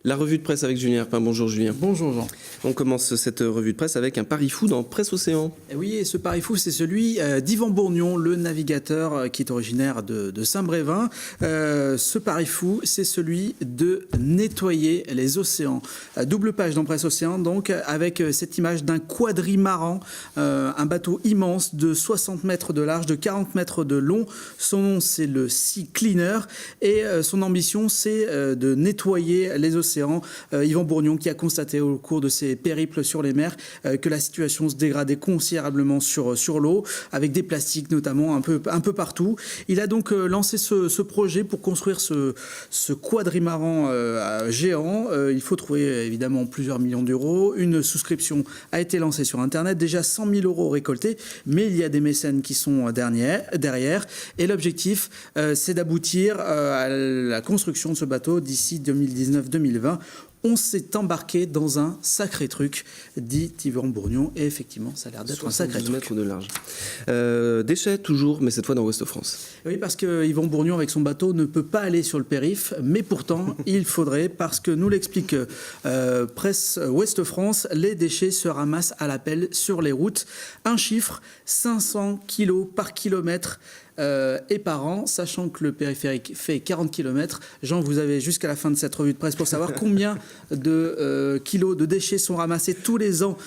La revue de presse avec Julien Herpin. Bonjour Julien. Bonjour Jean. On commence cette revue de presse avec un pari fou dans Presse Océan. Et oui, et ce pari fou, c'est celui d'Yvan Bourgnon, le navigateur qui est originaire de Saint-Brévin. Ce pari fou, c'est celui de nettoyer les océans. Double page dans Presse Océan, donc, avec cette image d'un quadrimaran, un bateau immense de 60 mètres de large, de 40 mètres de long. Son nom, c'est le Sea Cleaner, et son ambition, c'est de nettoyer les océans. Yvan Bourgnon qui a constaté au cours de ses périples sur les mers que la situation se dégradait considérablement sur l'eau, avec des plastiques notamment un peu partout. Il a donc lancé ce projet pour construire ce quadrimaran géant. Il faut trouver évidemment plusieurs millions d'euros. Une souscription a été lancée sur Internet, déjà 100 000 euros récoltés, mais il y a des mécènes qui sont derrière. Et l'objectif, c'est d'aboutir à la construction de ce bateau d'ici 2019-2020. On s'est embarqué dans un sacré truc, dit Yvan Bourgnon, et effectivement, ça a l'air d'être un sacré truc. Mètres de large. Déchets toujours, mais cette fois dans Ouest France. Oui, parce que Yvan Bourgnon, avec son bateau, ne peut pas aller sur le périph', mais pourtant, il faudrait, parce que nous l'explique Presse Ouest France, les déchets se ramassent à la pelle sur les routes. Un chiffre, 500 kilos par kilomètre. Et par an, sachant que le périphérique fait 40 km. Jean, vous avez jusqu'à la fin de cette revue de presse pour savoir combien de kilos de déchets sont ramassés tous les ans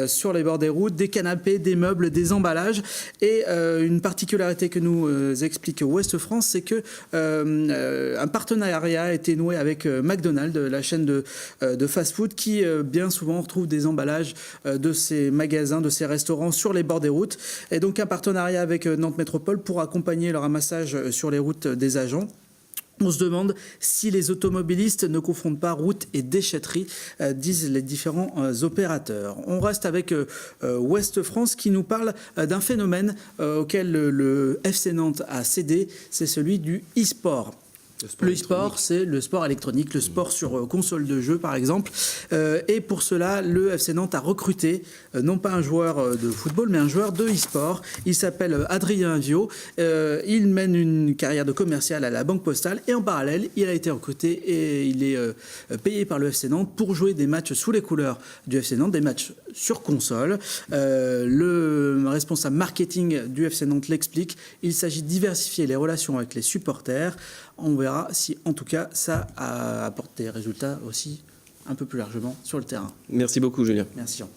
sur les bords des routes, des canapés, des meubles, des emballages. Et une particularité que nous explique Ouest France, c'est que un partenariat a été noué avec McDonald's, la chaîne de fast-food, qui bien souvent retrouve des emballages de ces magasins, de ces restaurants sur les bords des routes. Et donc un partenariat avec Nantes Métropole pour accompagner le ramassage sur les routes des agents. On se demande si les automobilistes ne confondent pas route et déchetterie, disent les différents opérateurs. On reste avec Ouest France qui nous parle d'un phénomène auquel le FC Nantes a cédé, c'est celui du e-sport. Le e-sport, c'est le sport électronique, le sport sur console de jeu par exemple. Et pour cela, le FC Nantes a recruté non pas un joueur de football, mais un joueur de e-sport. Il s'appelle Adrien Viau. Il mène une carrière de commercial à la Banque Postale et en parallèle, il a été recruté et il est payé par le FC Nantes pour jouer des matchs sous les couleurs du FC Nantes, des matchs sur console. Le responsable marketing du FC Nantes l'explique. Il s'agit de diversifier les relations avec les supporters. On verra si, en tout cas, ça apporte des résultats aussi un peu plus largement sur le terrain. Merci beaucoup, Julien. Merci, Jean.